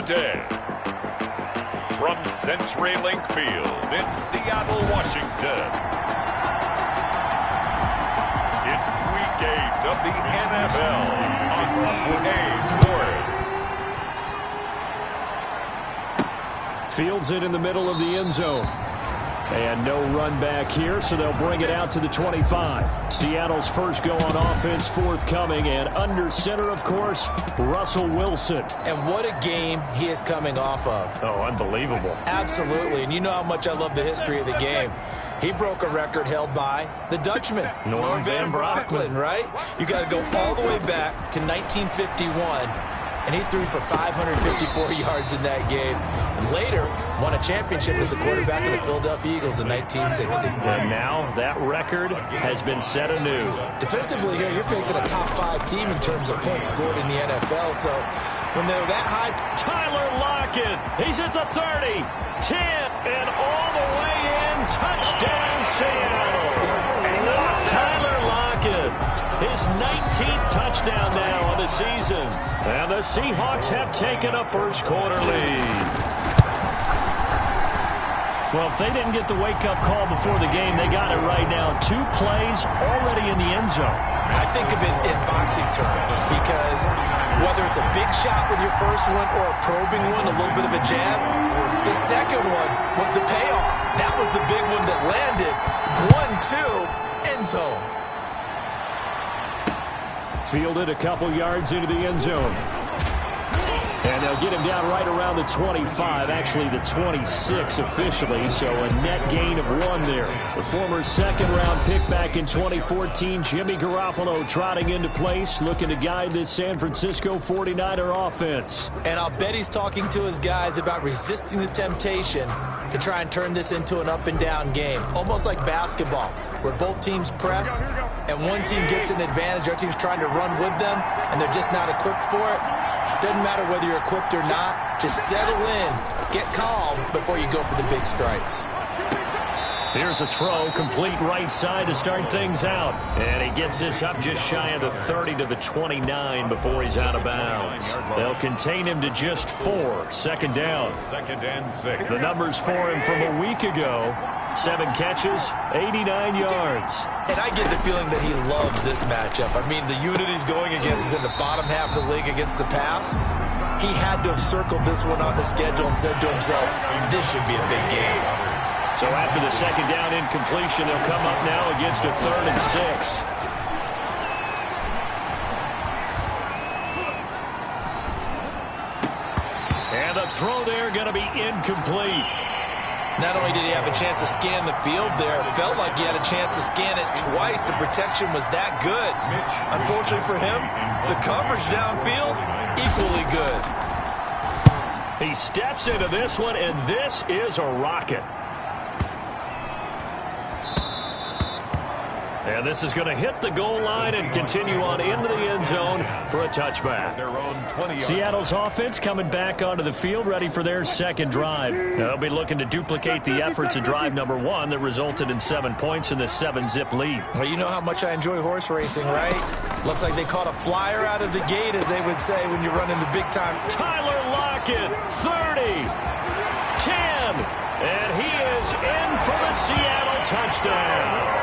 day. From CenturyLink Field in Seattle, Washington, it's Week 8 of the NFL on EA Sports. Fields it in the middle of the end zone. And no run back here, so they'll bring it out to the 25. Seattle's first go on offense forthcoming, and under center, of course, Russell Wilson. And what a game he is coming off of. Oh, unbelievable. Absolutely, and you know how much I love the history of the game. He broke a record held by the Dutchman, Norm Van Brocklin, right? You got to go all the way back to 1951. And he threw for 554 yards in that game. And later, won a championship as a quarterback of the Philadelphia Eagles in 1960. And now that record has been set anew. Defensively here, you're facing a top-5 team in terms of points scored in the NFL. So when they're that high... Tyler Lockett, he's at the 30, 10, and all the way in. Touchdown, Seattle. Tyler Lockett, his 19th touchdown now of the season. And the Seahawks have taken a first-quarter lead. Well, if they didn't get the wake-up call before the game, they got it right now. 2 plays already in the end zone. I think of it in boxing terms because whether it's a big shot with your first one or a probing one, a little bit of a jab, the second one was the payoff. That was the big one that landed. 1-2, end zone. Fielded a couple yards into the end zone. And they'll get him down right around the 25, actually the 26 officially, so a net gain of 1 there. The former second-round pick back in 2014, Jimmy Garoppolo trotting into place, looking to guide this San Francisco 49er offense. And I'll bet he's talking to his guys about resisting the temptation to try and turn this into an up-and-down game, almost like basketball, where both teams press, and one team gets an advantage, the other team's trying to run with them, and they're just not equipped for it. Doesn't matter whether you're equipped or not. Just settle in, get calm before you go for the big strikes. Here's a throw, complete right side to start things out. And he gets this up just shy of the 30 to the 29 before he's out of bounds. They'll contain him to just 4. Second down. 2nd and 6. The numbers for him from a week ago. 7 catches, 89 yards. And I get the feeling that he loves this matchup. I mean, the unit he's going against is in the bottom half of the league against the pass. He had to have circled this one on the schedule and said to himself, this should be a big game. So after the second down incompletion, they'll come up now against a 3rd and 6. And the throw there going to be incomplete. Not only did he have a chance to scan the field there, it felt like he had a chance to scan it twice. The protection was that good. Unfortunately for him, the coverage downfield, equally good. He steps into this one, and this is a rocket. And this is going to hit the goal line and continue on into the end zone for a touchback. Seattle's offense coming back onto the field, ready for their second drive. They'll be looking to duplicate the efforts of drive number 1 that resulted in 7 points in the 7-zip lead. Well, you know how much I enjoy horse racing, right? Looks like they caught a flyer out of the gate, as they would say when you're running the big time. Tyler Lockett, 30, 10, and he is in for the Seattle touchdown.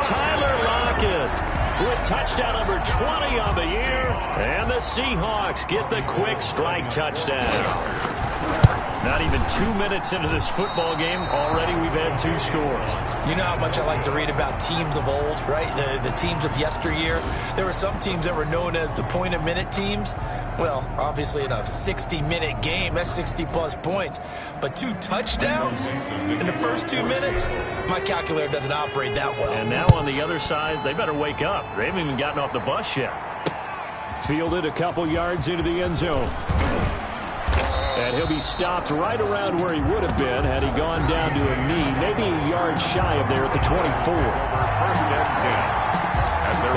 Tyler Lockett with touchdown number 20 on the year, and the Seahawks get the quick strike touchdown. Not even 2 minutes into this football game, already we've had 2 scores. You know how much I like to read about teams of old, right? The teams of yesteryear. There were some teams that were known as the point-a-minute teams. Well, obviously in a 60-minute game, that's 60-plus points. But 2 touchdowns in the first 2 minutes? My calculator doesn't operate that well. And now on the other side, they better wake up. They haven't even gotten off the bus yet. Fielded a couple yards into the end zone. And he'll be stopped right around where he would have been had he gone down to a knee, maybe a yard shy of there at the 24. First and 10.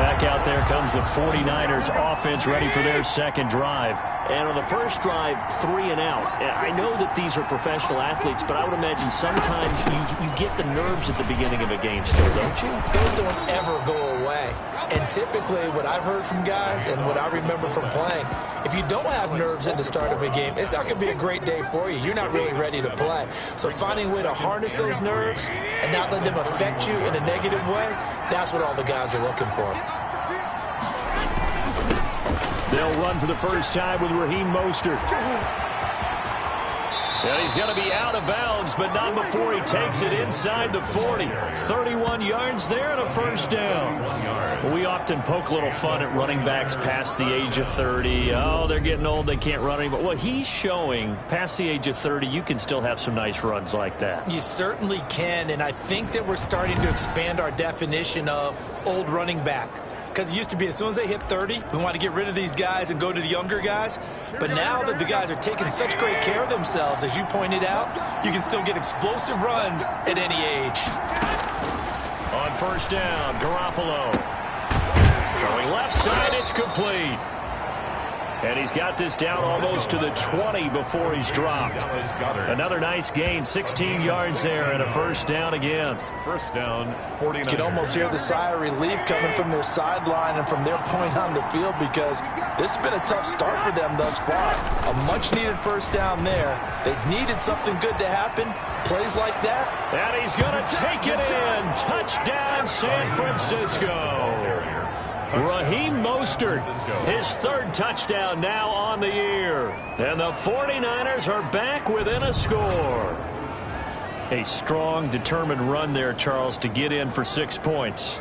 Back out there comes the 49ers offense ready for their second drive. And on the first drive, 3 and out. And I know that these are professional athletes, but I would imagine sometimes you get the nerves at the beginning of a game still, don't you? Those don't ever go away. And typically what I've heard from guys and what I remember from playing, if you don't have nerves at the start of a game, it's not going to be a great day for you. You're not really ready to play. So finding a way to harness those nerves and not let them affect you in a negative way, that's what all the guys are looking for. They'll run for the first time with Raheem Mostert. And he's going to be out of bounds, but not before he takes it inside the 40. 31 yards there and a first down. Well, we often poke a little fun at running backs past the age of 30. Oh, they're getting old, they can't run anymore. Well, he's showing past the age of 30, you can still have some nice runs like that. You certainly can, and I think that we're starting to expand our definition of old running back. Because it used to be as soon as they hit 30, we want to get rid of these guys and go to the younger guys. But now that the guys are taking such great care of themselves, as you pointed out, you can still get explosive runs at any age. On first down, Garoppolo. Throwing left side, it's complete. And he's got this down almost to the 20 before he's dropped. Another nice gain, 16 yards there, and a first down again. First down, 49. You can almost hear the sigh of relief coming from their sideline and from their point on the field, because this has been a tough start for them thus far. A much-needed first down there. They needed something good to happen. Plays like that. And he's going to take it in. Touchdown, San Francisco. Raheem Mostert, his third touchdown now on the year. And the 49ers are back within a score. A strong, determined run there, Charles, to get in for 6 points.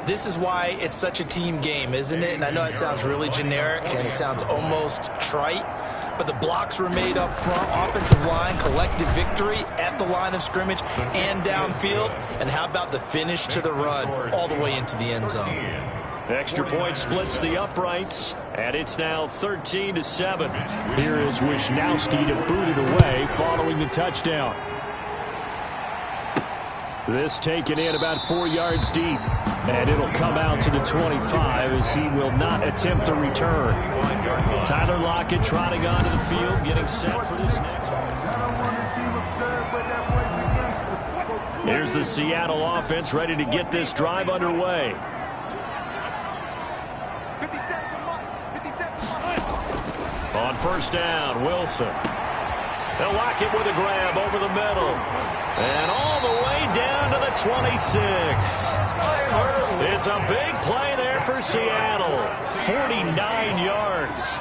This is why it's such a team game, isn't it? And I know it sounds really generic and it sounds almost trite, but the blocks were made up front, offensive line, collective victory at the line of scrimmage and downfield. And how about the finish to the run all the way into the end zone? Extra point splits the uprights, and it's now 13-7. Here is Wisnowski to boot it away following the touchdown. This taken in about 4 yards deep, and it'll come out to the 25 as he will not attempt a return. Tyler Lockett trotting onto the field, getting set for this next one. Here's the Seattle offense ready to get this drive underway. On first down, Wilson. They'll lock it with a grab over the middle. And all the way down to the 26. It's a big play there for Seattle. 49 yards.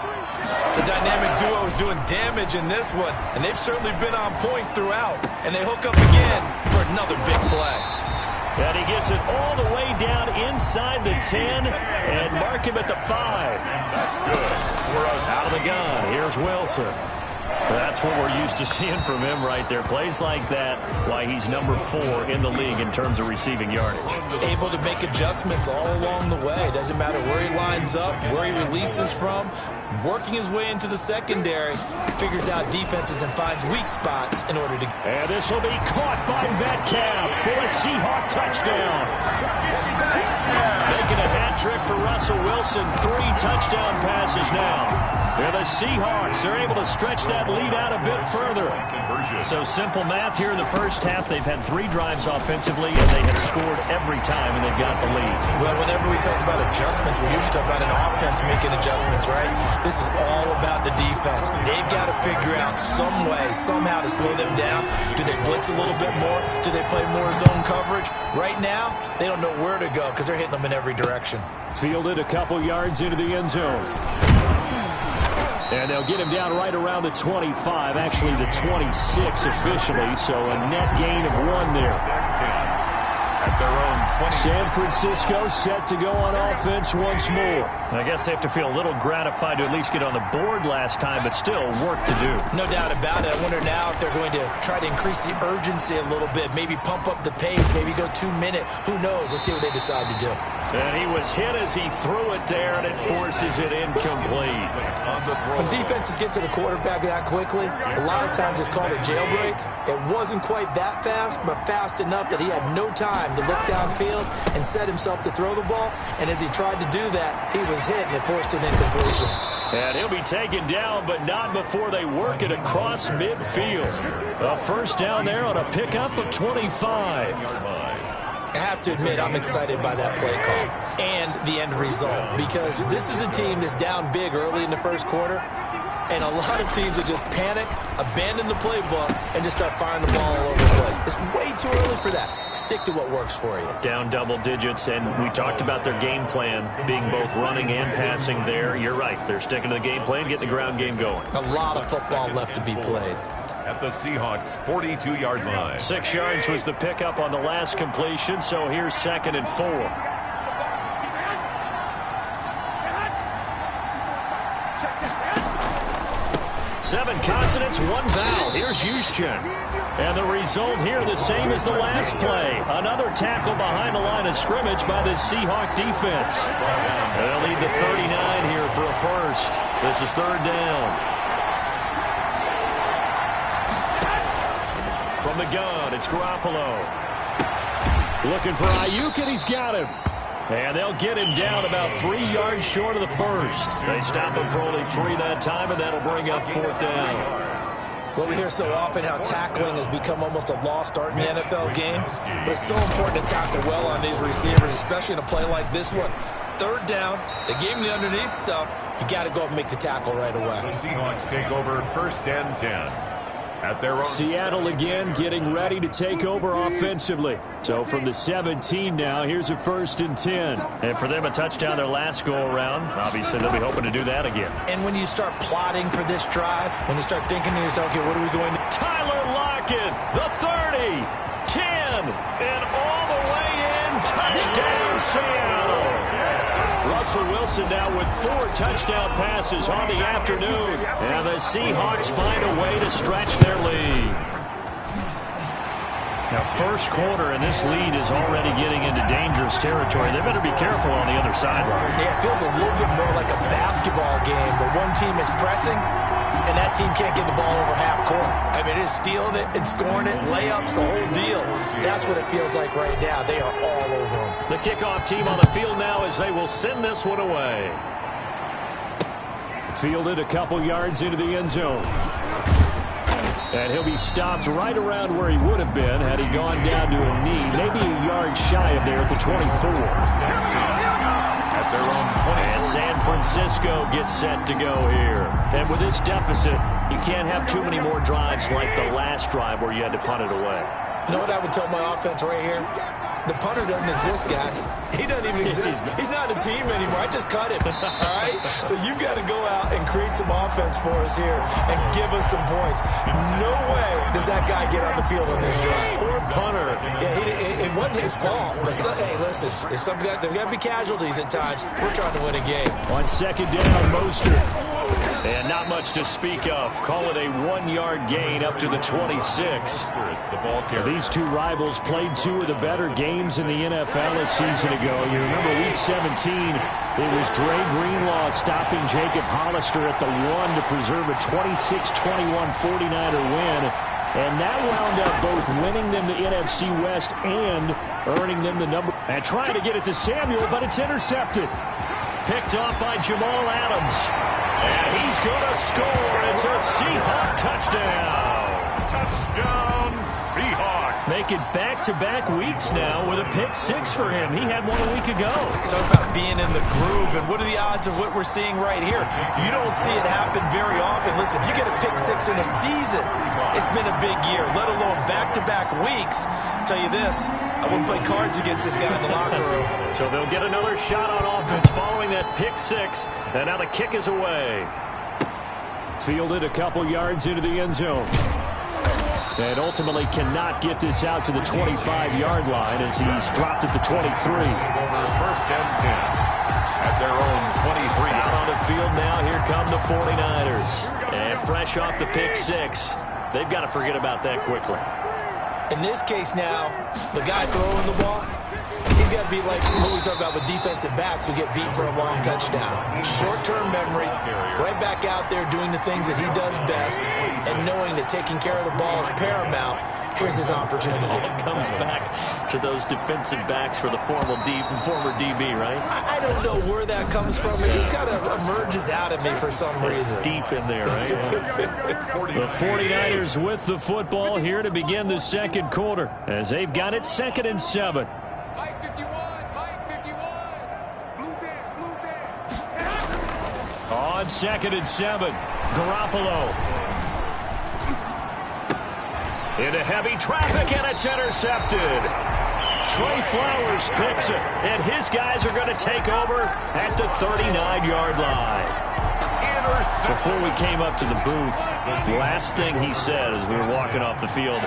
The dynamic duo is doing damage in this one, and they've certainly been on point throughout. And they hook up again for another big play. And he gets it all the way down inside the 10 and mark him at the 5. That's good. Out of the gun, here's Wilson. That's what we're used to seeing from him right there. Plays like that, why he's number 4 in the league in terms of receiving yardage. Able to make adjustments all along the way. Doesn't matter where he lines up, where he releases from. Working his way into the secondary, figures out defenses and finds weak spots in order to... And this will be caught by Metcalf for a Seahawk touchdown. Making a hat trick for Russell Wilson. 3 touchdown passes now. And the Seahawks are able to stretch that lead out a bit further. So simple math here in the first half. They've had 3 drives offensively, and they have scored every time, and they've got the lead. Well, whenever we talk about adjustments, we usually talk about an offense making adjustments, right? This is all about the defense. They've got to figure out some way, somehow to slow them down. Do they blitz a little bit more? Do they play more zone coverage? Right now, they don't know where to go because they're hitting them in every direction. Fielded a couple yards into the end zone. And they'll get him down right around the 25, actually the 26 officially, so a net gain of 1 there. At their own 20. San Francisco set to go on offense once more. I guess they have to feel a little gratified to at least get on the board last time, but still work to do. No doubt about it. I wonder now if they're going to try to increase the urgency a little bit, maybe pump up the pace, maybe go 2-minute. Who knows? Let's see what they decide to do. And he was hit as he threw it there, and it forces it incomplete. When defenses get to the quarterback that quickly, a lot of times it's called a jailbreak. It wasn't quite that fast, but fast enough that he had no time to look downfield and set himself to throw the ball. And as he tried to do that, he was hit, and it forced an incompletion. And he'll be taken down, but not before they work it across midfield. A first down there on a pickup of 25. I have to admit, I'm excited by that play call and the end result, because this is a team that's down big early in the first quarter, and a lot of teams will just panic, abandon the playbook, and just start firing the ball all over the place. It's way too early for that. Stick to what works for you. Down double digits, and we talked about their game plan being both running and passing there. You're right. They're sticking to the game plan, getting the ground game going. A lot of football left to be played. At the Seahawks' 42-yard line. 6 yards was the pickup on the last completion, so here's 2nd and 4. Seven consonants, one vowel. Here's Juszczyk. And the result here the same as the last play. Another tackle behind the line of scrimmage by the Seahawk defense. They'll lead the 39 here for a first. This is 3rd down. From the gun, it's Garoppolo. Looking for Ayuk, and he's got him. And they'll get him down about 3 yards short of the first. They stop him for only 3 that time, and that'll bring up 4th down. Well, we hear so often how tackling has become almost a lost art in the NFL game. But it's so important to tackle well on these receivers, especially in a play like this one. 3rd down, they gave him the underneath stuff. You got to go up and make the tackle right away. The Seahawks take over 1st and 10. At their own Seattle again getting ready to take over offensively. So from the 17 now, here's a 1st and 10. And for them, a touchdown their last go-around. Obviously, they'll be hoping to do that again. And when you start plotting for this drive, when you start thinking to yourself, okay, what are we going to... Tyler Lockett, the 30, 10, and all the way in. Touchdown, Seattle. Russell Wilson now with 4 touchdown passes on the afternoon. And the Seahawks find a way to stretch their lead. Now, first quarter, and this lead is already getting into dangerous territory. They better be careful on the other sideline. Yeah, it feels a little bit more like a basketball game where one team is pressing and that team can't get the ball over half court. I mean, it is stealing it and scoring it, layups, the whole deal. That's what it feels like right now. They are all over them. The kickoff team on the field now as they will send this one away. Fielded a couple yards into the end zone. And he'll be stopped right around where he would have been had he gone down to a knee, maybe a yard shy of there at the 24. At their own 20. And San Francisco gets set to go here. And with this deficit, you can't have too many more drives like the last drive where you had to punt it away. You know what I would tell my offense right here? The punter doesn't exist, guys. He doesn't even exist. He's not a team anymore. I just cut him, all right? So you've got to go out and create some offense for us here and give us some points. No way does that guy get on the field on this drive. Poor punter. Yeah, it wasn't his fault. But hey, listen, there's got to be casualties at times. We're trying to win a game. On 2nd down, Mostert. And not much to speak of. Call it a 1-yard gain up to the 26. These two rivals played 2 of the better games in the NFL a season ago. You remember Week 17, it was Dre Greenlaw stopping Jacob Hollister at the 1 to preserve a 26-21 49er win. And that wound up both winning them the NFC West and earning them the number. And trying to get it to Samuel, but it's intercepted. Picked off by Jamal Adams. And he's going to score. It's a Seahawk touchdown. Touchdown, Seahawks. Making back-to-back weeks now with a pick-6 for him. He had one a week ago. Talk about being in the groove, and what are the odds of what we're seeing right here? You don't see it happen very often. Listen, if you get a pick-6 in a season, it's been a big year, let alone back-to-back weeks. I'll tell you this, I wouldn't play cards against this guy in the locker room. So they'll get another shot on offense following that pick-6, and now the kick is away. Fielded a couple yards into the end zone. And ultimately cannot get this out to the 25-yard line as he's dropped at the 23. 1st and 10. At their own 23. Out on the field now, here come the 49ers. And fresh off the pick-6, they've got to forget about that quickly. In this case now, the guy throwing the ball, he's got to be like what we talk about with defensive backs who get beat for a long touchdown. Short-term memory, right back out there doing the things that he does best, and knowing that taking care of the ball is paramount. Here's his opportunity. It comes back to those defensive backs for the former DB, right? I don't know where that comes from. It just kind of emerges out of me for some reason. It's deep in there, right? The 49ers with the football here to begin the second quarter as they've got it 2nd and 7. Mike 51, Mike 51. Blue Dan. On 2nd and 7, Garoppolo. Into heavy traffic, and it's intercepted. Trey Flowers picks it, and his guys are going to take over at the 39-yard line. Before we came up to the booth, last thing he said as we were walking off the field,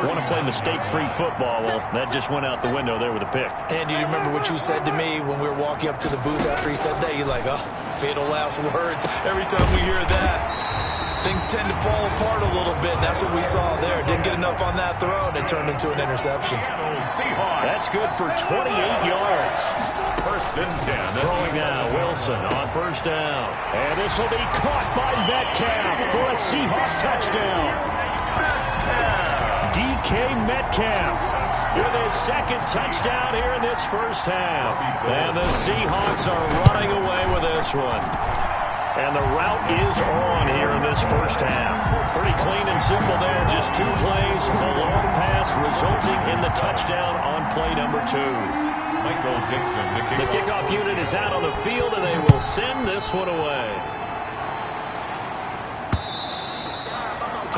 want to play mistake-free football. Well, that just went out the window there with a pick. And do you remember what you said to me when we were walking up to the booth after he said that? You're like, oh, fatal last words. Every time we hear that, things tend to fall apart a little bit, and that's what we saw there. Didn't get enough on that throw, and it turned into an interception. That's good for 28 yards. 1st and 10. Throwing now, Wilson on 1st down. And this will be caught by Metcalf for a Seahawk touchdown. DK Metcalf with his 2nd touchdown here in this first half. And the Seahawks are running away with this one. And the route is on here in this first half. Pretty clean and simple there. Just 2 plays, a long pass resulting in the touchdown on play number 2. Michael Dixon, The kickoff unit is out on the field, and they will send this one away.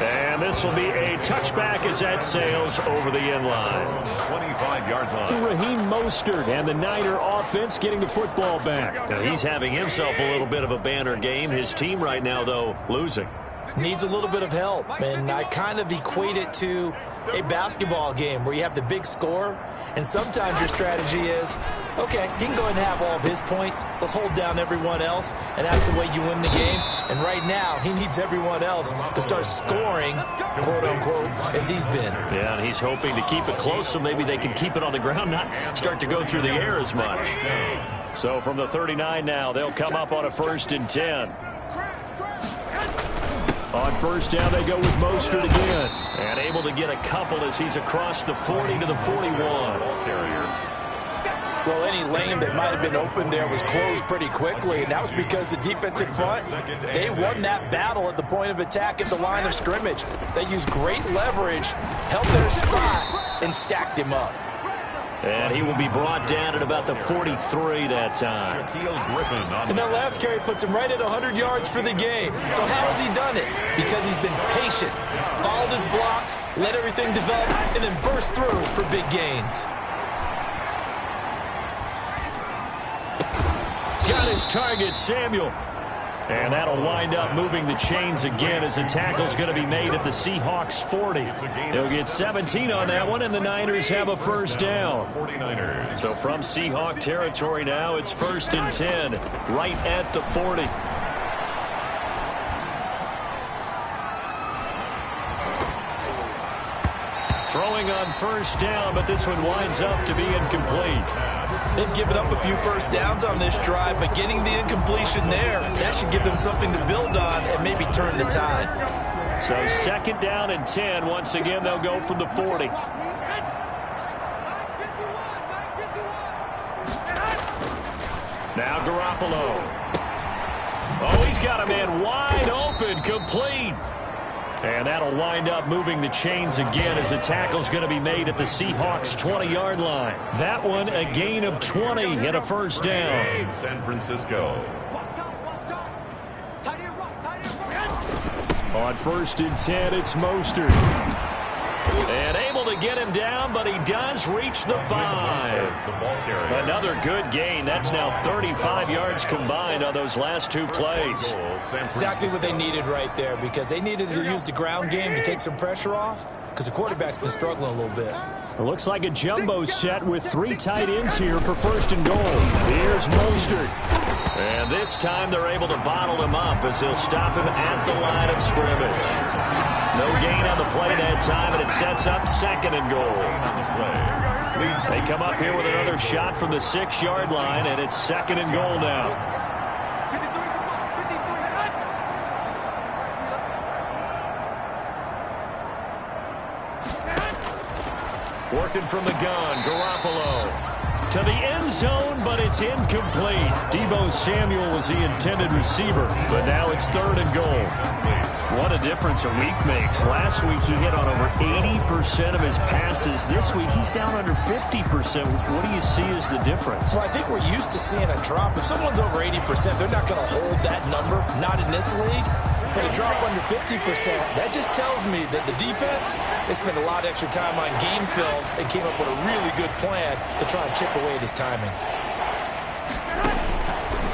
And this will be a touchback as that sails over the end line. 25-yard line. Raheem Mostert and the Niner offense getting the football back. Now, he's having himself a little bit of a banner game. His team right now, though, losing. Needs a little bit of help, and I kind of equate it to a basketball game where you have the big score, and sometimes your strategy is, okay, he can go ahead and have all of his points. Let's hold down everyone else, and that's the way you win the game. And right now, he needs everyone else to start scoring, quote-unquote, as he's been. Yeah, and he's hoping to keep it close so maybe they can keep it on the ground, not start to go through the air as much. So from the 39 now, they'll come up on a 1st and 10. On 1st down, they go with Mostert again. And able to get a couple as he's across the 40 to the 41. Well, any lane that might have been open there was closed pretty quickly, and that was because the defensive front, they won that battle at the point of attack at the line of scrimmage. They used great leverage, held their spot, and stacked him up. And he will be brought down at about the 43 that time. And that last carry puts him right at 100 yards for the game. So how has he done it? Because he's been patient, followed his blocks, let everything develop, and then burst through for big gains. Got his target, Samuel. And that'll wind up moving the chains again as the tackle's going to be made at the Seahawks 40. They'll get 17 on that one, and the Niners have a 1st down. So from Seahawk territory now, it's 1st and 10, right at the 40. Throwing on 1st down, but this one winds up to be incomplete. They've given up a few 1st downs on this drive, but getting the incompletion there, that should give them something to build on and maybe turn the tide. So 2nd down and 10. Once again, they'll go from the 40. Now Garoppolo. Oh, he's got a man wide open, complete. And that'll wind up moving the chains again as the tackle's going to be made at the Seahawks 20-yard line. That one a gain of 20 and a 1st down. San Francisco. On 1st and 10, it's Mostert. And able to get him down, but he does reach the 5. Another good gain. That's now 35 yards combined on those last 2 plays. Exactly what they needed right there, because they needed to use the ground game to take some pressure off, because the quarterback's been struggling a little bit. It looks like a jumbo set with 3 tight ends here for 1st and goal. Here's Mostert. And this time they're able to bottle him up as they'll stop him at the line of scrimmage. No gain on the play that time, and it sets up 2nd and goal. They come up here with another shot from the 6-yard line, and it's 2nd and goal now. expected from the gun. Garoppolo to the end zone, but it's incomplete. Deebo Samuel was the intended receiver, but now it's 3rd and goal. What a difference a week makes. Last week he hit on over 80% of his passes. This week he's down under 50%. What do you see as the difference? Well, I think we're used to seeing a drop. If someone's over 80%, they're not going to hold that number, not in this league. But a drop under 50%, that just tells me that the defense, they spent a lot of extra time on game films and came up with a really good plan to try and chip away at his timing.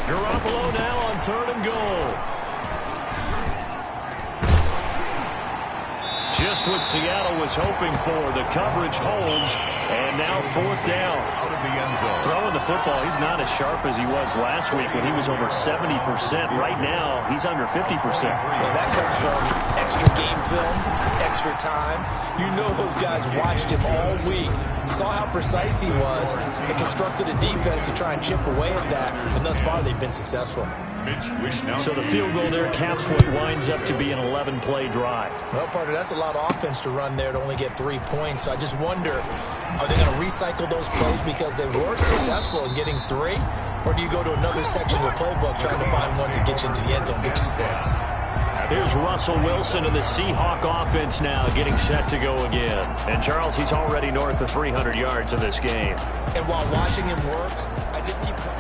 Garoppolo now on 3rd and goal. Just what Seattle was hoping for. The coverage holds, and now 4th down. Out of the end zone. Throwing the football, he's not as sharp as he was last week when he was over 70%. Right now, he's under 50%. Well, that comes from extra game film, extra time. You know those guys watched him all week, saw how precise he was, and constructed a defense to try and chip away at that, and thus far they've been successful. So the field goal there caps what winds up to be an 11-play drive. Well, partner, that's a lot of offense to run there to only get 3 points. So I just wonder, are they going to recycle those plays because they were successful in getting 3? Or do you go to another section of the playbook trying to find one to get you into the end zone, get you 6? Here's Russell Wilson and the Seahawk offense now getting set to go again. And Charles, he's already north of 300 yards in this game. And while watching him work, I just keep coming.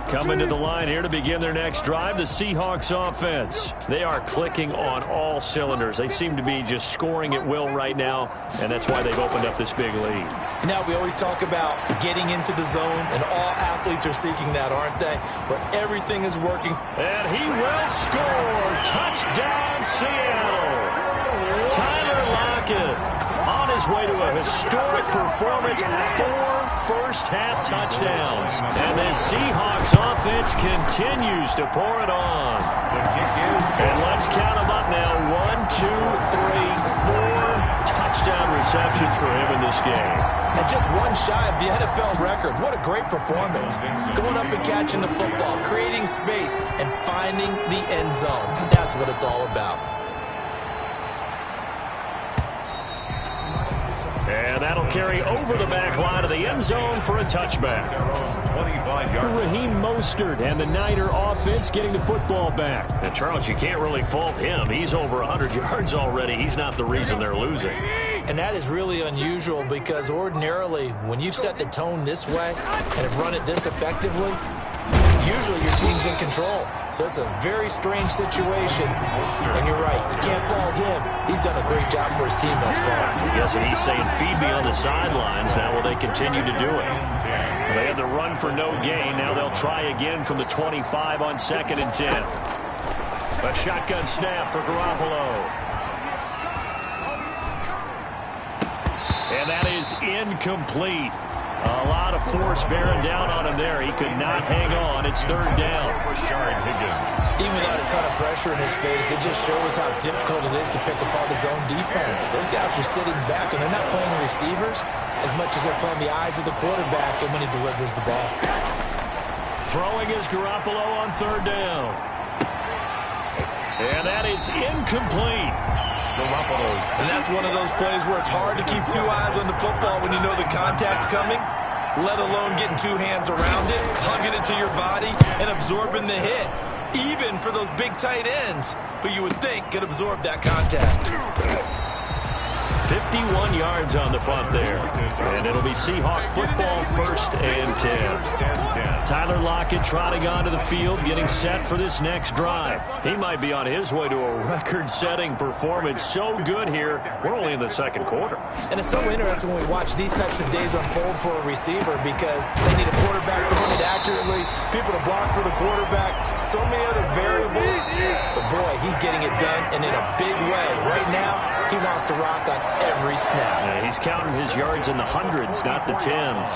Coming to the line here to begin their next drive, the Seahawks offense. They are clicking on all cylinders. They seem to be just scoring at will right now, and that's why they've opened up this big lead. Now, we always talk about getting into the zone, and all athletes are seeking that, aren't they? But everything is working. And he will score. Touchdown, Seattle. Tyler Lockett on his way to a historic performance, 4 first-half touchdowns. And the Seahawks offense continues to pour it on. And let's count them up now. 1, 2, 3, 4 touchdown receptions for him in this game. And just one shy of the NFL record. What a great performance. Going up and catching the football, creating space, and finding the end zone. That's what it's all about. And that'll carry over the back line of the end zone for a touchback. 25-yard. Raheem Mostert and the Niner offense getting the football back. And Charles, you can't really fault him. He's over 100 yards already. He's not the reason they're losing. And that is really unusual because ordinarily when you set the tone this way and have run it this effectively, usually your team's in control. So it's a very strange situation. And you're right, you can't fault him. He's done a great job for his team thus far. Yes, and he's saying, feed me on the sidelines. Now will they continue to do it? They had the run for no gain. Now they'll try again from the 25 on 2nd and 10. A shotgun snap for Garoppolo. And that is incomplete. A lot of force bearing down on him there. He could not hang on. It's 3rd down. Even without a ton of pressure in his face, it just shows how difficult it is to pick apart his own defense. Those guys are sitting back, and they're not playing receivers as much as they're playing the eyes of the quarterback and when he delivers the ball. Throwing is Garoppolo on 3rd down. And that is incomplete. And that's one of those plays where it's hard to keep 2 eyes on the football when you know the contact's coming, let alone getting 2 hands around it, hugging it to your body, and absorbing the hit. Even for those big tight ends who you would think could absorb that contact. 51 yards on the punt there. And it'll be Seahawk football, 1st and 10. Tyler Lockett trotting onto the field, getting set for this next drive. He might be on his way to a record-setting performance. So good here. We're only in the 2nd quarter. And it's so interesting when we watch these types of days unfold for a receiver because they need a quarterback to run it accurately, people to block for the quarterback, so many other variables. But boy, he's getting it done and in a big way. Right now, he wants to rock on every snap. Yeah, he's counting his yards in the hundreds, not the tens.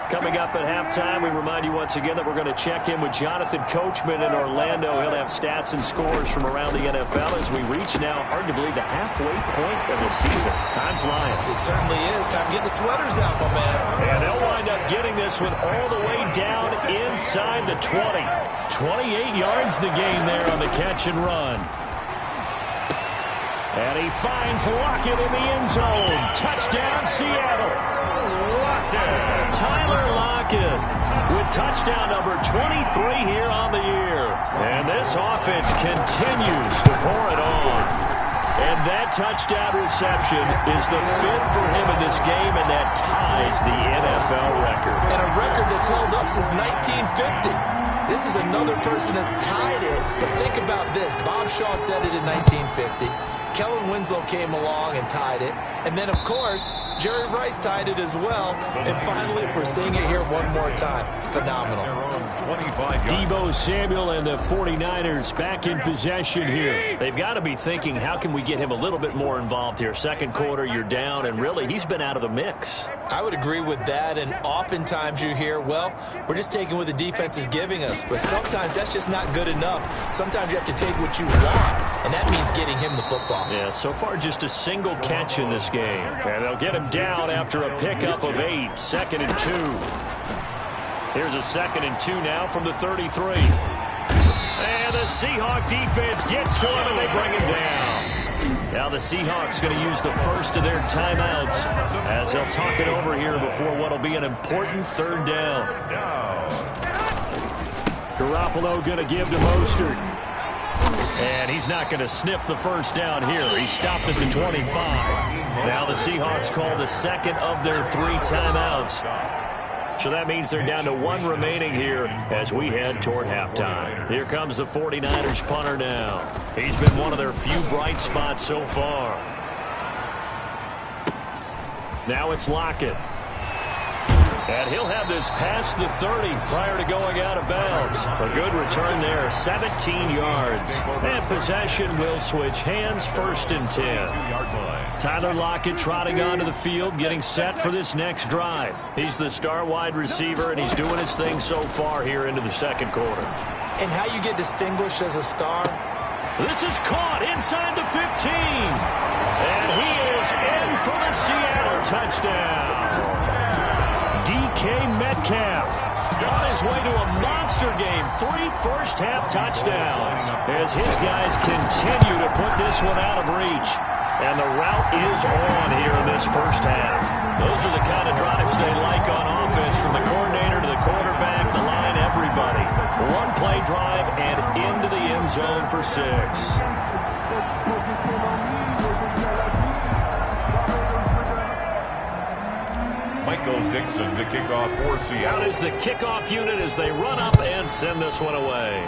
Coming up at halftime, we remind you once again that we're going to check in with Jonathan Coachman in Orlando. He'll have stats and scores from around the NFL as we reach now, hard to believe, the halfway point of the season. Time flying. It certainly is. Time to get the sweaters out, my man. And they'll wind up getting this one all the way down inside the 20. 28 yards the gain there on the catch and run. And he finds Lockett in the end zone. Touchdown, Seattle. Tyler Lockett with touchdown number 23 here on the year. And this offense continues to pour it on. And that touchdown reception is the 5th for him in this game, and that ties the NFL record. And a record that's held up since 1950. This is another person that's tied it, but think about this. Bob Shaw said it in 1950. Kellen Winslow came along and tied it. And then, of course, Jerry Rice tied it as well. And finally, we're seeing it here one more time. Phenomenal. Deebo Samuel and the 49ers back in possession here. They've got to be thinking, how can we get him a little bit more involved here? Second quarter, you're down, and really, he's been out of the mix. I would agree with that, and oftentimes you hear, well, we're just taking what the defense is giving us. But sometimes that's just not good enough. Sometimes you have to take what you want, and that means getting him the football. Yeah, so far just a single catch in this game. And they'll get him down after a pickup of 8. 2nd and 2. Here's a 2nd and 2 now from the 33. And the Seahawk defense gets to him, and they bring him down. Now the Seahawks going to use the first of their timeouts as they'll talk it over here before what will be an important 3rd down. Garoppolo going to give to Mostert. And he's not going to sniff the first down here. He stopped at the 25. Now the Seahawks call the 2nd of their 3 timeouts. So that means they're down to 1 remaining here as we head toward halftime. Here comes the 49ers punter now. He's been one of their few bright spots so far. Now it's Lockett. And he'll have this past the 30 prior to going out of bounds. A good return there, 17 yards. And possession will switch hands, 1st and 10. Tyler Lockett trotting onto the field, getting set for this next drive. He's the star wide receiver, and he's doing his thing so far here into the 2nd quarter. And how you get distinguished as a star? This is caught inside the 15. And he is in for the Seattle touchdown. DK Metcalf on his way to a monster game. 3 first-half touchdowns as his guys continue to put this one out of reach. And the route is on here in this first half. Those are the kind of drives they like on offense, from the coordinator to the quarterback, the line, everybody. 1-play drive and into the end zone for 6. Michael Dixon to kick off for Seattle. Out is the kickoff unit as they run up and send this one away.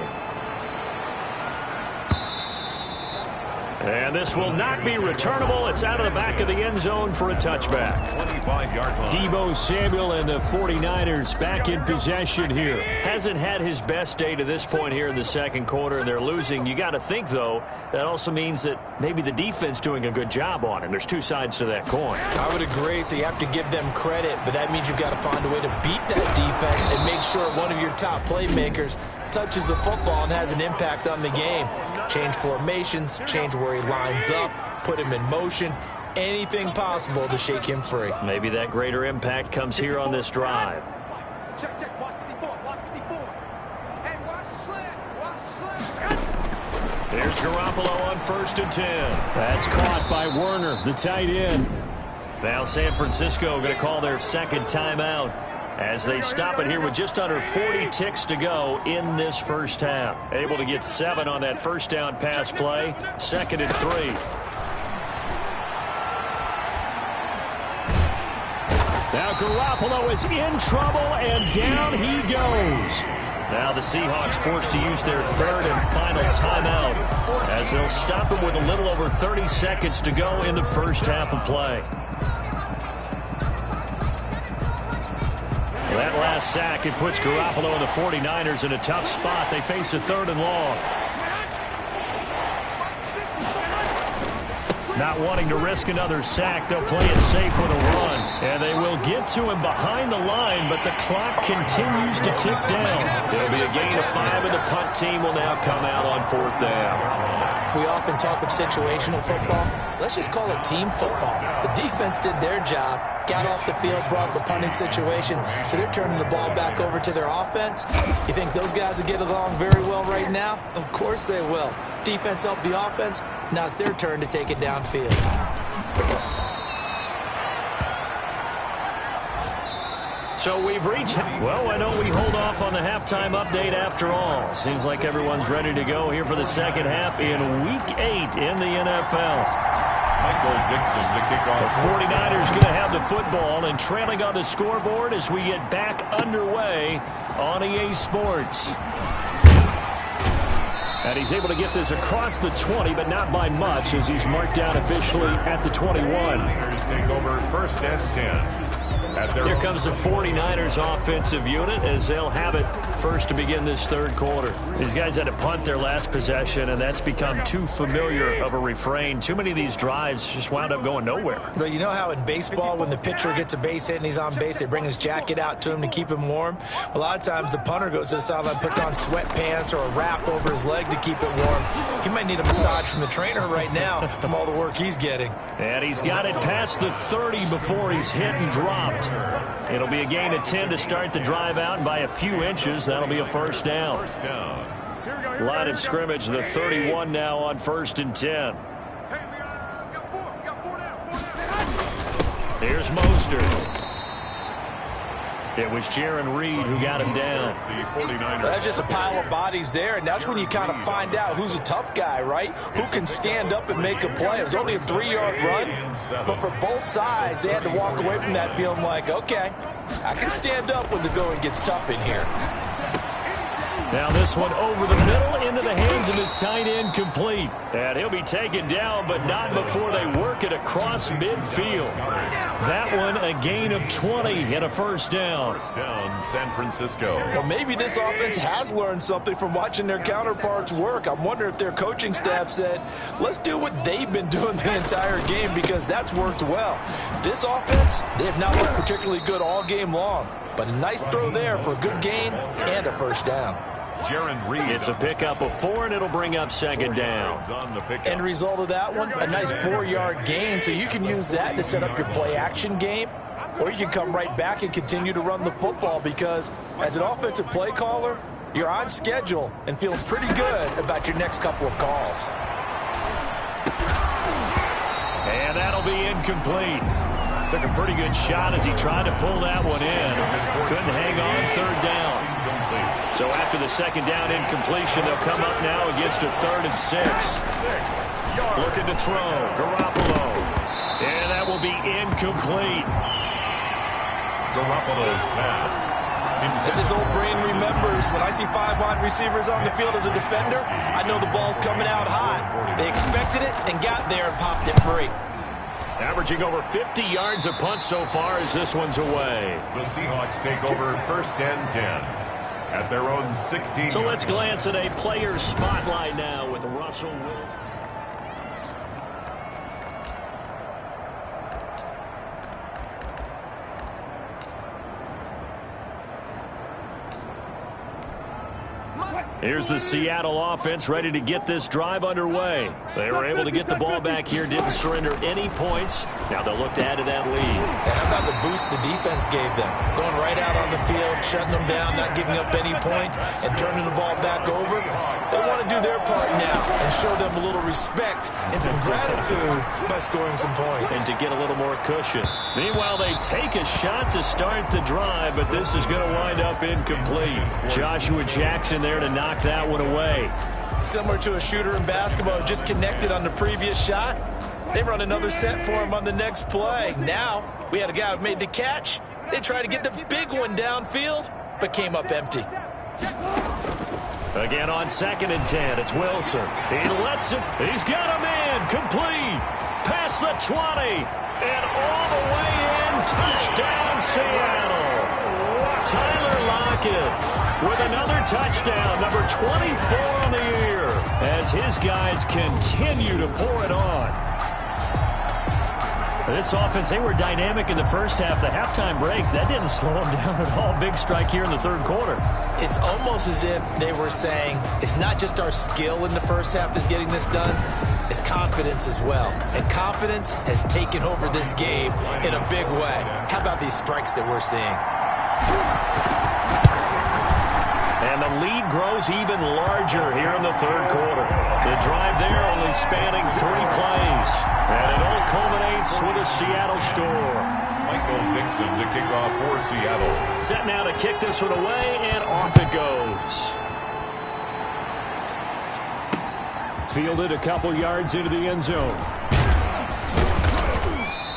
And this will not be returnable. It's out of the back of the end zone for a touchback. 25-yard line. Deebo Samuel and the 49ers back in possession here. Hasn't had his best day to this point here in the 2nd quarter, and they're losing. You got to think, though, that also means that maybe the defense doing a good job on him. There's 2 sides to that coin. I would agree, so you have to give them credit, but that means you've got to find a way to beat that defense and make sure one of your top playmakers touches the football and has an impact on the game. Change formations, change where he lines up, put him in motion, anything possible to shake him free. Maybe that greater impact comes here on this drive. Check, watch 54, watch 54. Hey, watch the slant, watch the slant. Here's Garoppolo on 1st and 10. That's caught by Werner, the tight end. Now San Francisco going to call their 2nd timeout as they stop it here with just under 40 ticks to go in this first half. Able to get 7 on that first down pass play. 2nd and 3. Now Garoppolo is in trouble, and down he goes. Now the Seahawks forced to use their 3rd and final timeout as they'll stop him with a little over 30 seconds to go in the first half of play. That last sack, it puts Garoppolo and the 49ers in a tough spot. They face a 3rd and long. Not wanting to risk another sack, they'll play it safe with a run. And they will get to him behind the line, but the clock continues to tick down. There'll be a gain of 5, and the punt team will now come out on 4th down. We often talk of situational football. Let's just call it team football. The defense did their job, got off the field, brought the punting situation, so they're turning the ball back over to their offense. You think those guys will get along very well right now? Of course they will. Defense helped the offense. Now it's their turn to take it downfield. So we've reached, well, why don't we hold off on the halftime update after all? Seems like everyone's ready to go here for the second half in Week 8 in the NFL. Michael Dixon to kick off. The 49ers going to have the football and trailing on the scoreboard as we get back underway on EA Sports. And he's able to get this across the 20, but not by much as he's marked down officially at the 21. 49ers take over first and 10. Here comes the 49ers offensive unit as they'll have it first to begin this third quarter. These guys had to punt their last possession, and that's become too familiar of a refrain. Too many of these drives just wound up going nowhere. But you know how in baseball, when the pitcher gets a base hit and he's on base, they bring his jacket out to him to keep him warm? A lot of times the punter goes to the sideline, puts on sweatpants or a wrap over his leg to keep it warm. He might need a massage from the trainer right now from all the work he's getting. And he's got it past the 30 before he's hit and dropped. It'll be a gain of 10 to start the drive out, and by a few inches, that'll be a first down. Line of scrimmage, the 31 now on first and 10. Here's Mostert. It was Jaron Reed who got him down. That's just a pile of bodies there, and that's when you kind of find out who's a tough guy, right? Who can stand up and make a play. It was only a 3-yard run, but for both sides, they had to walk away from that feeling like, okay, I can stand up when the going gets tough in here. Now this one over the middle into the hands of his tight end, complete. And he'll be taken down, but not before they work it across midfield. That one a gain of 20 and a first down. First down, San Francisco. Well, maybe this offense has learned something from watching their counterparts work. I'm wondering if their coaching staff said, let's do what they've been doing the entire game, because that's worked well. This offense, they have not looked particularly good all game long, but a nice throw there for a good gain and a first down. Jaron Reed. It's a pickup of 4, and it'll bring up second down. End result of that one, a nice 4-yard gain, so you can use that to set up your play-action game, or you can come right back and continue to run the football, because as an offensive play caller, you're on schedule and feeling pretty good about your next couple of calls. And that'll be incomplete. Took a pretty good shot as he tried to pull that one in. Couldn't hang on, third down. So after the second down incompletion, they'll come up now against a 3rd and 6. Looking to throw, Garoppolo. And that will be incomplete. Garoppolo's pass. As this old brain remembers, when I see 5 wide receivers on the field as a defender, I know the ball's coming out high. They expected it and got there and popped it free. Averaging over 50 yards a punt so far as this one's away. The Seahawks take over first and 10 at their own 16. So let's glance at a player's spotlight now with Russell Wilson. Here's the Seattle offense ready to get this drive underway. They were able to get the ball back here, didn't surrender any points. Now they'll look to add to that lead. And how about the boost the defense gave them? Going right out on the field, shutting them down, not giving up any points, and turning the ball back over. They want to do their part now and show them a little respect and some gratitude by scoring some points. And to get a little more cushion. Meanwhile, they take a shot to start the drive, but this is going to wind up incomplete. Joshua Jackson there to knock that one away. Similar to a shooter in basketball who just connected on the previous shot. They run another set for him on the next play. Now, we had a guy who made the catch. They tried to get the big one downfield, but came up empty. Again on 2nd and 10, it's Wilson. He lets it. He's got him in. Complete. Past the 20. And all the way in. Touchdown, Seattle. Tyler Lockett with another touchdown, number 24 on the year, as his guys continue to pour it on. This offense, they were dynamic in the first half. The halftime break, that didn't slow them down at all. Big strike here in the third quarter. It's almost as if they were saying, it's not just our skill in the first half that's getting this done, it's confidence as well. And confidence has taken over this game in a big way. How about these strikes that we're seeing? And the lead grows even larger here in the third quarter. The drive there only spanning 3 plays. And it all culminates with a Seattle score. Michael Dixon to kick off for Seattle. Set now to kick this one away, and off it goes. Fielded a couple yards into the end zone.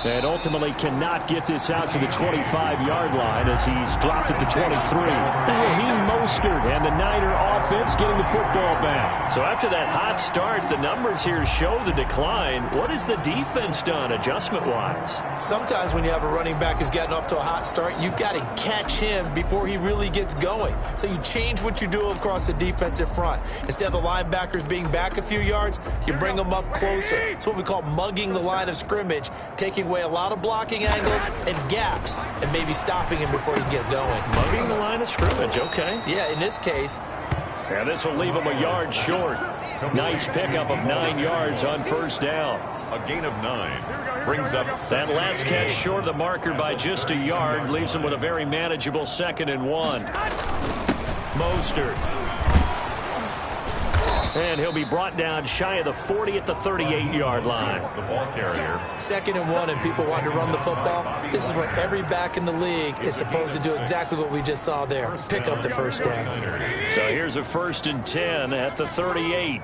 And ultimately cannot get this out to the 25-yard line as he's dropped at the 23. Raheem Mostert and the Niner offense getting the football back. So after that hot start, the numbers here show the decline. What has the defense done adjustment-wise? Sometimes when you have a running back who's gotten off to a hot start, you've got to catch him before he really gets going. So you change what you do across the defensive front. Instead of the linebackers being back a few yards, you bring them up closer. It's what we call mugging the line of scrimmage, taking away a lot of blocking angles and gaps and maybe stopping him before he can get going. Mugging the line of scrimmage, okay. Yeah, in this case. And this will leave him a yard short. Nice pickup of 9 yards on first down. A gain of 9 brings up that last catch short of the marker by just a yard leaves him with a very manageable 2nd and 1. Mostert. And he'll be brought down shy of the 40 at the 38-yard line. The ball carrier. 2nd and 1, and people want to run the football. This is where every back in the league is supposed to do exactly what we just saw there. Pick up the first down. So here's a 1st and 10 at the 38.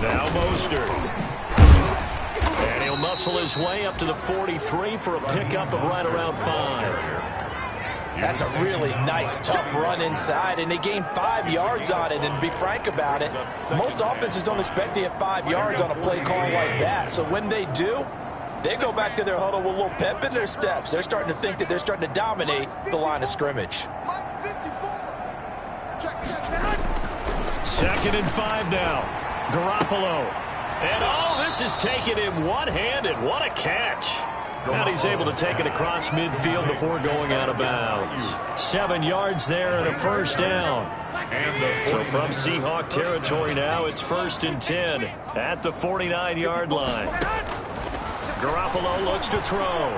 Now Mostert. And he'll muscle his way up to the 43 for a pickup of right around 5. That's a really nice, tough run inside, and they gained 5 yards on it. And to be frank about it, most offenses don't expect to get 5 yards on a play call like that. So when they do, they go back to their huddle with a little pep in their steps. They're starting to think that they're starting to dominate the line of scrimmage. 2nd and 5 now. Garoppolo. And this is taken in one-handed. What a catch. And he's able to take it across midfield before going out of bounds. 7 yards there and a first down. So from Seahawk territory now, it's 1st and 10 at the 49-yard line. Garoppolo looks to throw.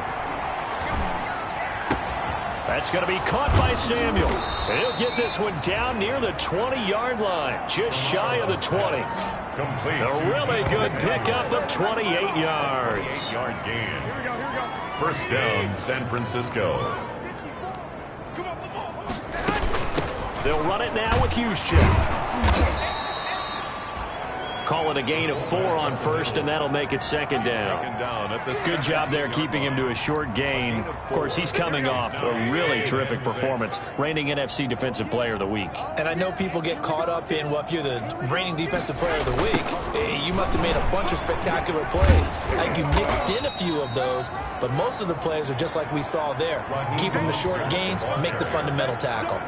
That's going to be caught by Samuel. And he'll get this one down near the 20-yard line, just shy of the 20. Complete. A really good pickup of 28 yards. 8-yard gain. First down, San Francisco. They'll run it now with Juszczyk. Call it a gain of 4 on first, and that'll make it 2nd down. Good job there keeping him to a short gain. Of course, he's coming off a really terrific performance, reigning NFC Defensive Player of the Week. And I know people get caught up in, well, if you're the reigning Defensive Player of the Week, you must have made a bunch of spectacular plays. I think you mixed in a few of those, but most of the plays are just like we saw there. Keep them to short gains, make the fundamental tackle.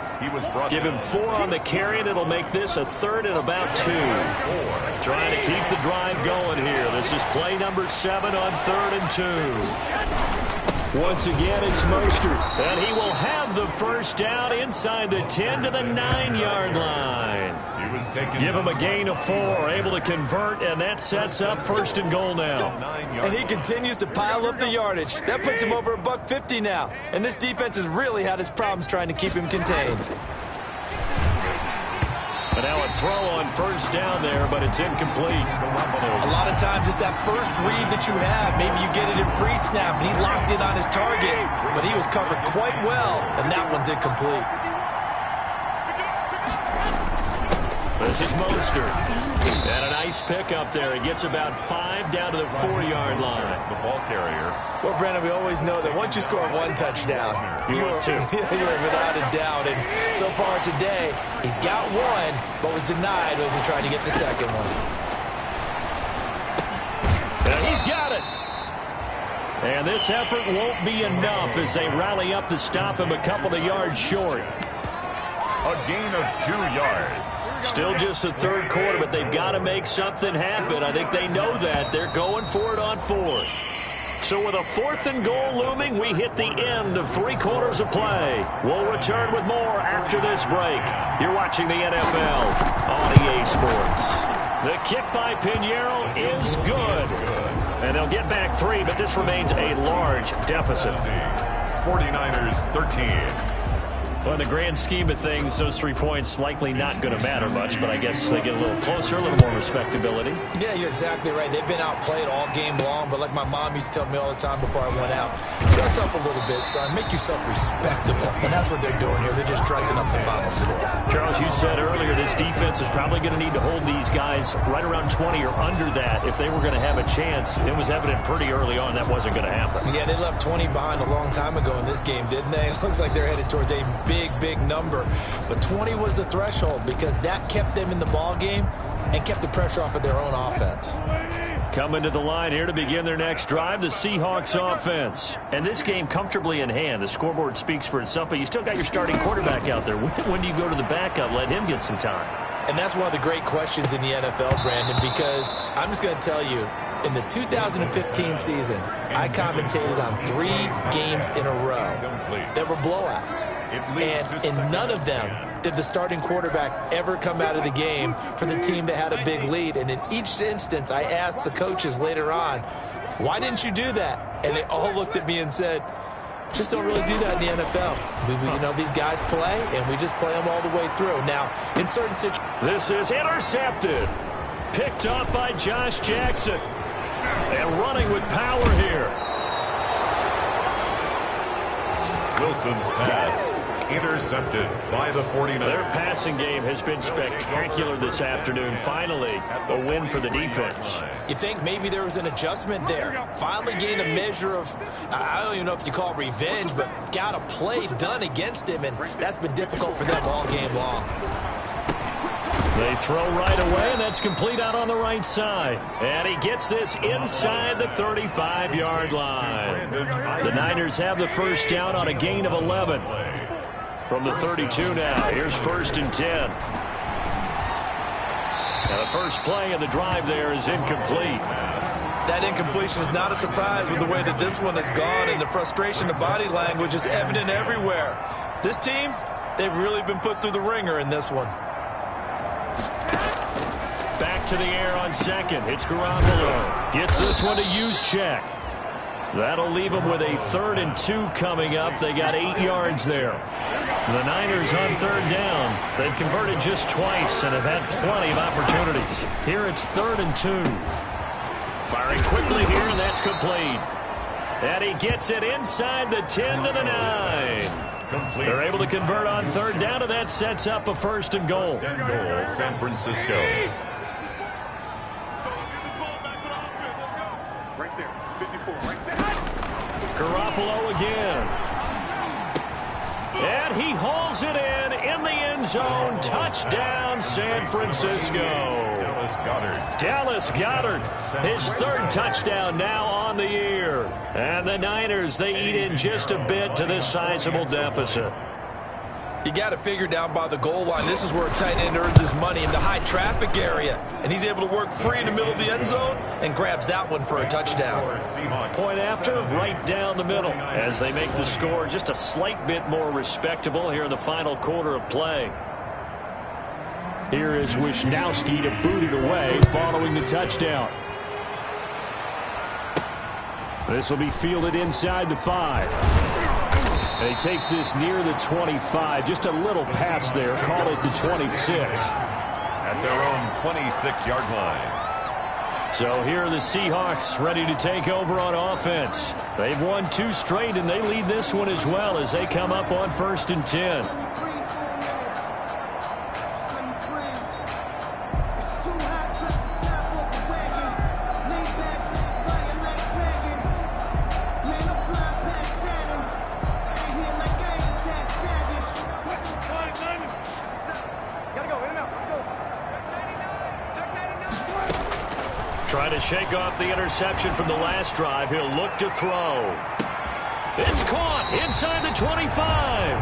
Give him 4 on the carry, and it'll make this a 3rd and about 2. Trying to keep the drive going here. This is play number 7 on 3rd and 2. Once again, it's Mostert, and he will have the first down inside the 10 to the 9-yard line. Give him a gain of 4, able to convert, and that sets up 1st and goal now. And he continues to pile up the yardage. That puts him over $150 now. And this defense has really had its problems trying to keep him contained. And now a throw on first down there, but it's incomplete. A lot of times it's that first read that you have. Maybe you get it in pre-snap, and he locked in on his target, but he was covered quite well, and that one's incomplete. This is Mostert. And a nice pickup there. He gets about 5 down to the 4-yard line. The ball carrier. Well, Brandon, we always know that once you score 1 touchdown, you are without a doubt. And so far today, he's got 1, but was denied as he tried to get the second one. And he's got it. And this effort won't be enough as they rally up to stop him a couple of yards short. A gain of 2 yards. Still just the third quarter, but they've got to make something happen. I think they know that. They're going for it on 4th. So with a 4th and goal looming, we hit the end of 3 quarters of play. We'll return with more after this break. You're watching the NFL on EA Sports. The kick by Pinheiro is good. And they'll get back 3, but this remains a large deficit. 49ers 13. Well, in the grand scheme of things, those 3 points likely not going to matter much, but I guess they get a little closer, a little more respectability. Yeah, you're exactly right. They've been outplayed all game long, but like my mom used to tell me all the time before I went out, dress up a little bit, son. Make yourself respectable. And that's what they're doing here. They're just dressing up the final score. Charles, you said earlier this defense is probably going to need to hold these guys right around 20 or under that if they were going to have a chance. It was evident pretty early on that wasn't going to happen. Yeah, they left 20 behind a long time ago in this game, didn't they? It looks like they're headed towards a big number. But 20 was the threshold because that kept them in the ball game and kept the pressure off of their own offense. Coming to the line here to begin their next drive, the Seahawks offense. And this game comfortably in hand. The scoreboard speaks for itself, but you still got your starting quarterback out there. When do you go to the backup? Let him get some time. And that's one of the great questions in the NFL, Brandon, because I'm just going to tell you, in the 2015 season, I commentated on 3 games in a row that were blowouts. And in none of them did the starting quarterback ever come out of the game for the team that had a big lead. And in each instance, I asked the coaches later on, why didn't you do that? And they all looked at me and said, just don't really do that in the NFL. You know, these guys play, and we just play them all the way through. Now, in certain situations... This is intercepted. Picked up by Josh Jackson. And running with power here. Wilson's pass intercepted by the 49ers. Their passing game has been spectacular this afternoon. Finally, a win for the defense. You think maybe there was an adjustment there. Finally gained a measure of, I don't even know if you call it revenge, but got a play done against him, and that's been difficult for them all game long. They throw right away, and that's complete out on the right side. And he gets this inside the 35-yard line. The Niners have the first down on a gain of 11. From the 32 now, here's 1st and 10. Now the first play of the drive there is incomplete. That incompletion is not a surprise with the way that this one has gone, and the frustration of body language is evident everywhere. This team, they've really been put through the ringer in this one. Back to the air on second. It's Garoppolo. Gets this one to Juszczyk. That'll leave them with a 3rd and 2 coming up. They got 8 yards there. The Niners on 3rd down. They've converted just twice and have had plenty of opportunities. Here it's 3rd and 2. Firing quickly here, and that's complete. And he gets it inside the 10 to the 9. They're able to convert on 3rd down, and that sets up a 1st and goal. San Francisco. Garoppolo again. And he hauls it in the end zone. Touchdown, San Francisco. Dallas Goedert, his 3rd touchdown now on the year. And the Niners, they eat in just a bit to this sizable deficit. You got it figured down by the goal line. This is where a tight end earns his money in the high traffic area. And he's able to work free in the middle of the end zone and grabs that one for a touchdown. Point after, right down the middle as they make the score just a slight bit more respectable here in the final quarter of play. Here is Wisnowski to boot it away following the touchdown. This will be fielded inside the 5. And he takes this near the 25. Just a little pass there. Call it the 26. At their own 26-yard line. So here are the Seahawks ready to take over on offense. They've won 2 straight, and they lead this one as well as they come up on 1st and 10. Trying to shake off the interception from the last drive. He'll look to throw. It's caught inside the 25.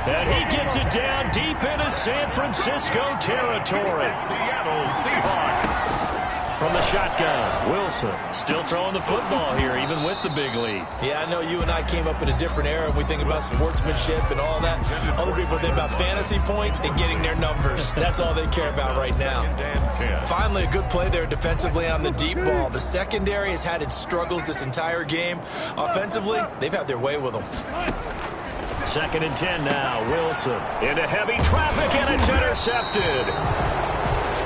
And he gets it down deep into San Francisco territory. Seattle Seahawks. From the shotgun, Wilson still throwing the football here, even with the big lead. Yeah, I know you and I came up in a different era, and we think about sportsmanship and all that. Other people think about fantasy points and getting their numbers. That's all they care about right now. Finally, a good play there defensively on the deep ball. The secondary has had its struggles this entire game. Offensively, they've had their way with them. 2nd and 10 now. Wilson into heavy traffic, and it's intercepted.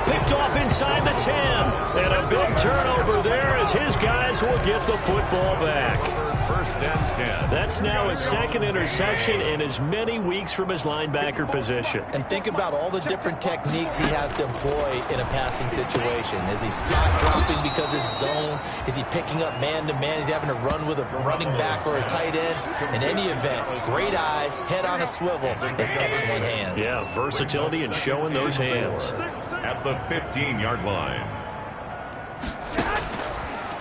Picked off inside the 10. And a big turnover there as his guys will get the football back. 1st and 10. That's now his 2nd interception in as many weeks from his linebacker position. And think about all the different techniques he has to employ in a passing situation. Is he spot dropping because it's zone? Is he picking up man-to-man? Is he having to run with a running back or a tight end? In any event, great eyes, head on a swivel, and excellent hands. Yeah, versatility and showing those hands. At the 15-yard line.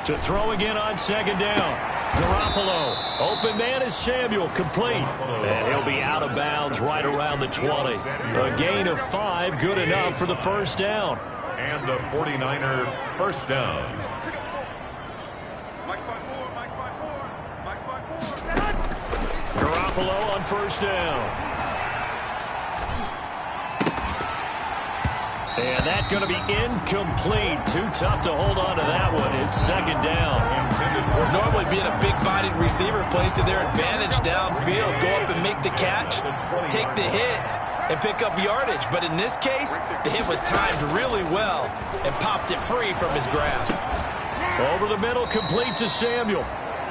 To throw again on 2nd down. Garoppolo. Open man is Samuel, complete. And he'll be out of bounds right around the 20. A gain of 5, good enough for the 1st down. And the 49er 1st down. Garoppolo on 1st down. And that's going to be incomplete. Too tough to hold on to that one. It's 2nd down. Normally being a big-bodied receiver plays to their advantage downfield. Go up and make the catch, take the hit, and pick up yardage. But in this case, the hit was timed really well and popped it free from his grasp. Over the middle, complete to Samuel.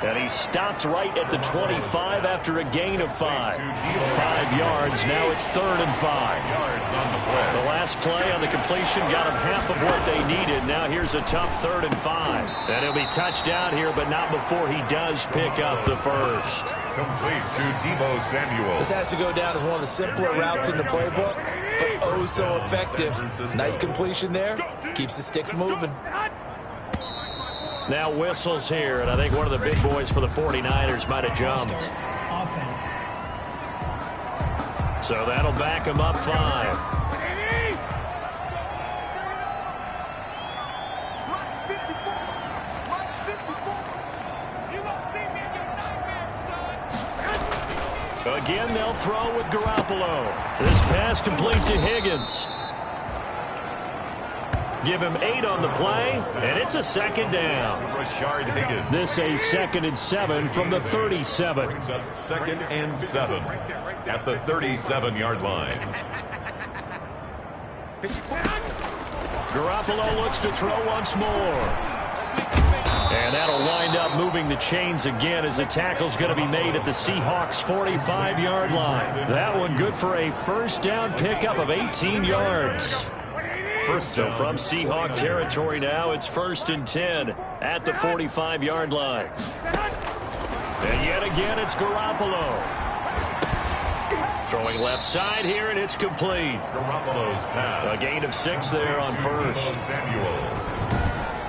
And he stopped right at the 25 after a gain of 5. 5 yards. Now it's 3rd and 5. Yards on the play. The last play on the completion got him half of what they needed. Now here's a tough 3rd and 5. And he'll be touchdown here, but not before he does pick up the 1st. Complete to Deebo Samuel. This has to go down as one of the simpler routes in the playbook, but oh so effective. Nice completion there. Keeps the sticks moving. Now whistles here, and I think one of the big boys for the 49ers might have jumped. Offense. So that'll back him up 5. Again, they'll throw with Garoppolo. This pass complete to Higgins. Give him 8 on the play, and it's a 2nd down. Rashard Higgins. This a 2nd and 7 from the 37. Brings up 2nd and 7 at the 37-yard line. Garoppolo looks to throw once more. And that'll wind up moving the chains again as the tackle's going to be made at the Seahawks' 45-yard line. That one good for a 1st down pickup of 18 yards. So from Seahawk territory now, it's 1st and 10 at the 45-yard line. And yet again, it's Garoppolo. Throwing left side here, and it's complete. Garoppolo's pass. A gain of 6 there on 1st. Samuel.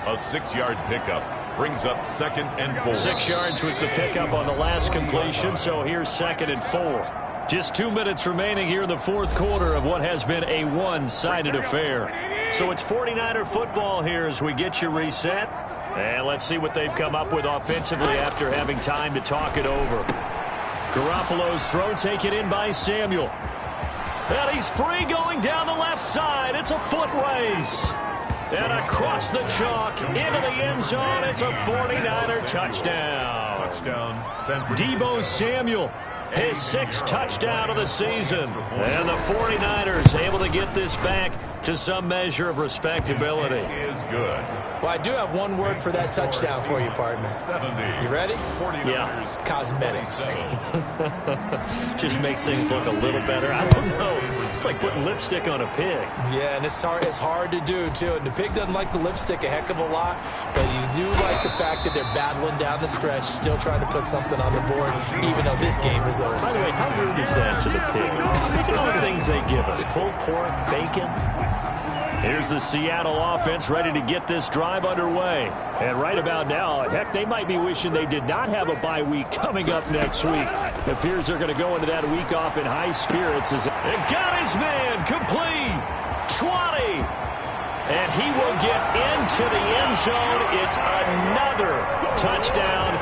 A 6-yard pickup brings up 2nd and 4. 6 yards was the pickup on the last completion, so here's 2nd and 4. Just 2 minutes remaining here in the 4th quarter of what has been a one-sided affair. So it's 49er football here as we get you reset. And let's see what they've come up with offensively after having time to talk it over. Garoppolo's throw taken in by Samuel. And he's free going down the left side. It's a foot race. And across the chalk into the end zone. It's a 49er touchdown. Touchdown, San Francisco. Deebo Samuel. His 6th touchdown of the season. And the 49ers able to get this back to some measure of respectability. Is good. Well, I do have one word for that touchdown for you, partner. 70. You ready? Yeah. Cosmetics. Just makes things look a little better. I don't know. It's like putting lipstick on a pig. Yeah, and it's hard to do, too. And the pig doesn't like the lipstick a heck of a lot, but you do like the fact that they're battling down the stretch, still trying to put something on the board, even though this game is over. By the way, how rude is that to the pig? Look at all the things they give us. Pulled pork, bacon. Here's the Seattle offense ready to get this drive underway. And right about now, heck, they might be wishing they did not have a bye week coming up next week. It appears they're going to go into that week off in high spirits. As it got his man complete. 20. And he will get into the end zone. It's another touchdown.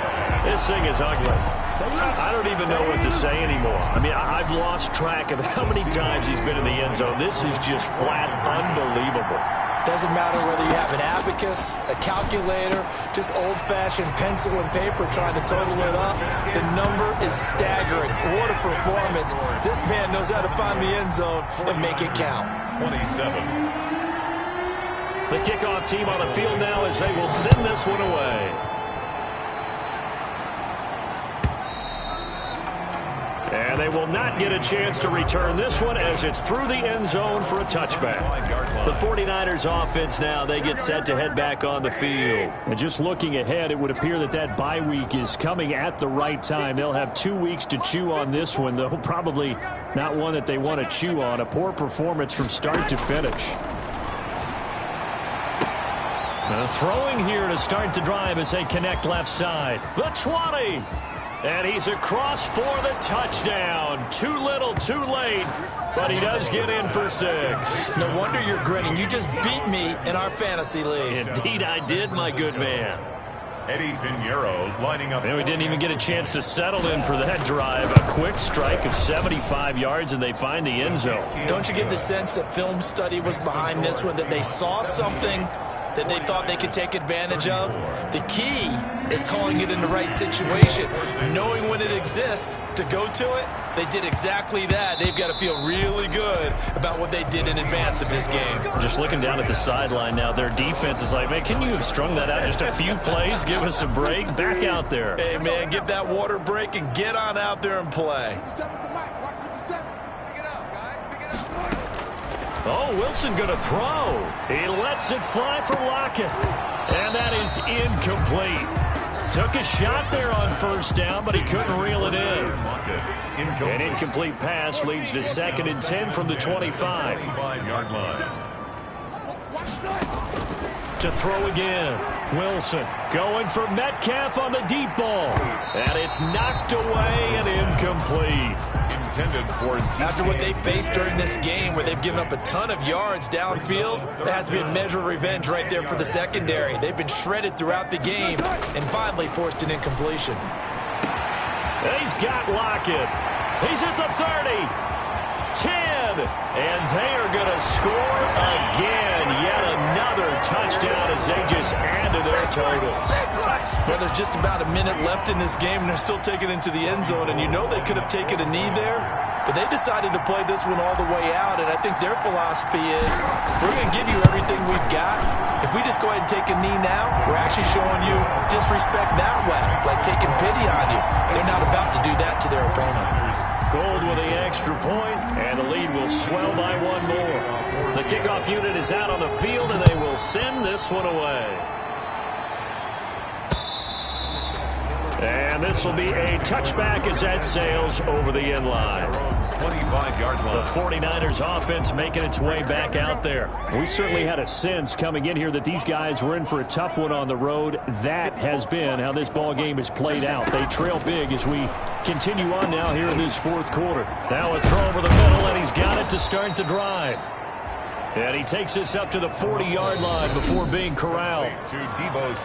This thing is ugly. I don't even know what to say anymore. I mean, I've lost track of how many times he's been in the end zone. This is just flat unbelievable. Doesn't matter whether you have an abacus, a calculator, just old-fashioned pencil and paper trying to total it up. The number is staggering. What a performance. This man knows how to find the end zone and make it count. 27. The kickoff team on the field now as they will send this one away. And they will not get a chance to return this one as it's through the end zone for a touchback. The 49ers offense now, they get set to head back on the field. And just looking ahead, it would appear that that bye week is coming at the right time. They'll have 2 weeks to chew on this one, though probably not one that they want to chew on. A poor performance from start to finish. Throwing here to start the drive as they connect left side. The 20. And he's across for the touchdown. Too little, too late. But he does get in for 6. No wonder you're grinning. You just beat me in our fantasy league. Indeed I did, my good man. Eddie Pinheiro lining up. And we didn't even get a chance to settle in for that drive. A quick strike of 75 yards, and they find the end zone. Don't you get the sense that film study was behind this one, that they saw something that they thought they could take advantage of? The key is calling it in the right situation, knowing when it exists to go to it. They did exactly that. They've got to feel really good about what they did in advance of this game. Just looking down at the sideline now, their defense is like, man, can you have strung that out just a few plays? Give us a break. Back out there. Hey, man, give that water break and get on out there and play. Oh, Wilson going to throw. He lets it fly for Lockett. And that is incomplete. Took a shot there on first down, but he couldn't reel it in. An incomplete pass leads to 2nd and 10 from the 25. To throw again. Wilson going for Metcalf on the deep ball. And it's knocked away and incomplete. After what they faced during this game where they've given up a ton of yards downfield, that has to be a measure of revenge right there for the secondary. They've been shredded throughout the game and finally forced an incompletion. He's got Lockett. He's at the 30. 10. And they are going to score again. Yet another touchdown as they just add to their totals. Well, there's just about a minute left in this game, and they're still taking it into the end zone. And you know they could have taken a knee there, but they decided to play this one all the way out. And I think their philosophy is, we're going to give you everything we've got. If we just go ahead and take a knee now, we're actually showing you disrespect that way, like taking pity on you. They're not about to do that to their opponent. Gold with the extra point, and the lead will swell by one more. The kickoff unit is out on the field, and they will send this one away. And this will be a touchback as that sails over the end line. 25-yard line. The 49ers offense making its way back out there. We certainly had a sense coming in here that these guys were in for a tough one on the road. That has been how this ball game has played out. They trail big as we continue on now here in this 4th quarter. Now a throw over the middle, and he's got it to start the drive. And he takes this up to the 40-yard line before being corralled.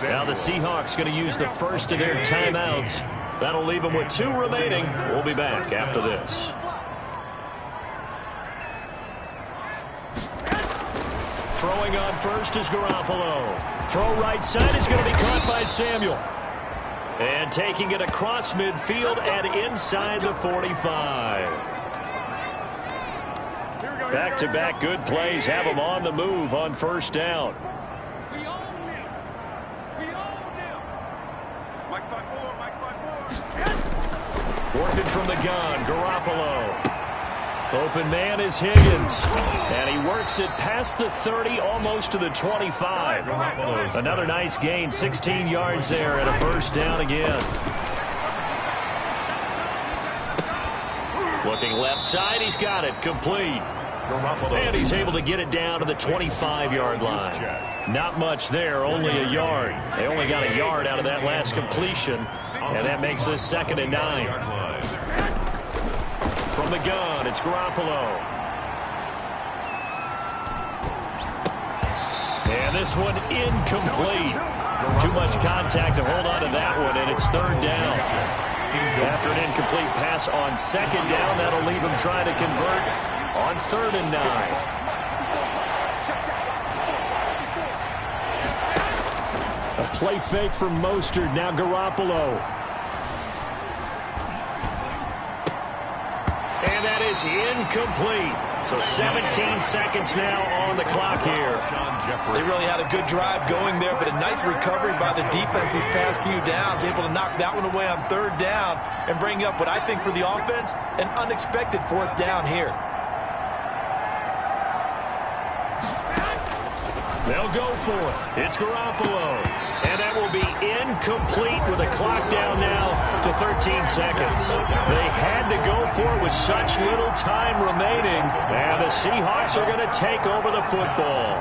Now the Seahawks going to use the first of their timeouts. That'll leave them with 2 remaining. We'll be back after this. Throwing on first is Garoppolo. Throw right side is going to be caught by Samuel. And taking it across midfield and inside the 45. Back-to-back good plays have them on the move on first down. We own them. We own them. Mike 5-4. Working from the gun, Garoppolo. Open man is Higgins. And he works it past the 30, almost to the 25. Another nice gain, 16 yards there and a first down again. Looking left side, he's got it, complete. And he's able to get it down to the 25-yard line. Not much there, only a yard. They only got a yard out of that last completion, and that makes this 2nd and 9. From the gun, it's Garoppolo. And this one incomplete. Too much contact to hold on to that one, and it's 3rd down. After an incomplete pass on 2nd down, that'll leave him trying to convert on 3rd and 9. play fake from Mostert. Now Garoppolo. And that is incomplete. So 17 seconds now on the clock here. They really had a good drive going there, but a nice recovery by the defense these past few downs, able to knock that one away on third down and bring up what I think for the offense, an unexpected fourth down here. They'll go for it. It's Garoppolo. And that will be incomplete with a clock down now to 13 seconds. They had to go for it with such little time remaining. And the Seahawks are going to take over the football.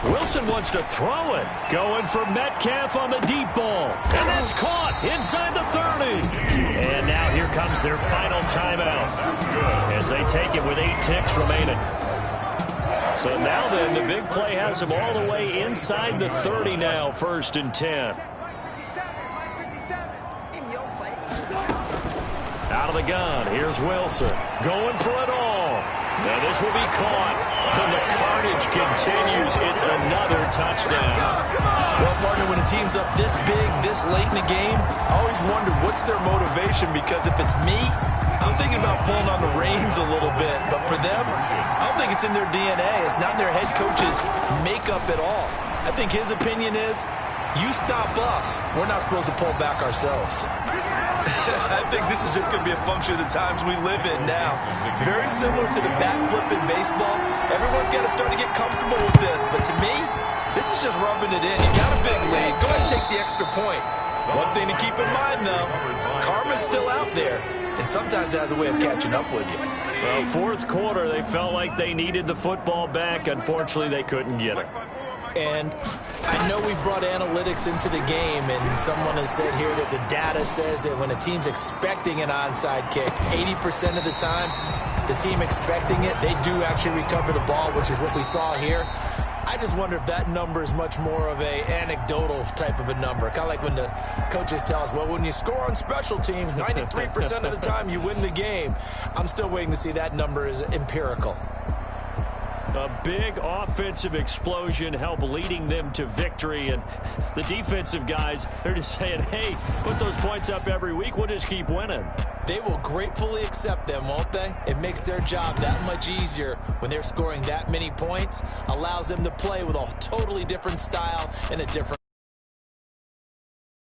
Wilson wants to throw it. Going for Metcalf on the deep ball. And that's caught inside the 30. And now here comes their final timeout as they take it with 8 ticks remaining. So now then, the big play has them all the way inside the 30 now, 1st and 10. Out of the gun, here's Wilson. Going for it all. Now this will be caught. And the carnage continues. It's another touchdown. Well, partner, when a team's up this big, this late in the game, I always wonder what's their motivation, because if it's me, I'm thinking about pulling on the reins a little bit. But for them, I don't think it's in their DNA. It's not in their head coach's makeup at all. I think his opinion is, you stop us, we're not supposed to pull back ourselves. I think this is just going to be a function of the times we live in now. Very similar to the bat flip in baseball. Everyone's got to start to get comfortable with this. But to me, this is just rubbing it in. You got a big lead. Go ahead and take the extra point. One thing to keep in mind, though, karma's still out there. And sometimes it has a way of catching up with you. Well, 4th quarter, they felt like they needed the football back. Unfortunately, they couldn't get it. And I know we've brought analytics into the game, and someone has said here that the data says that when a team's expecting an onside kick, 80% of the time, the team expecting it, they do actually recover the ball, which is what we saw here. I just wonder if that number is much more of a anecdotal type of a number. Kind of like when the coaches tell us, well, when you score on special teams, 93% of the time you win the game. I'm still waiting to see that number is empirical. A big offensive explosion helped leading them to victory. And the defensive guys, they're just saying, hey, put those points up every week. We'll just keep winning. They will gratefully accept them, won't they? It makes their job that much easier when they're scoring that many points. Allows them to play with a totally different style and a different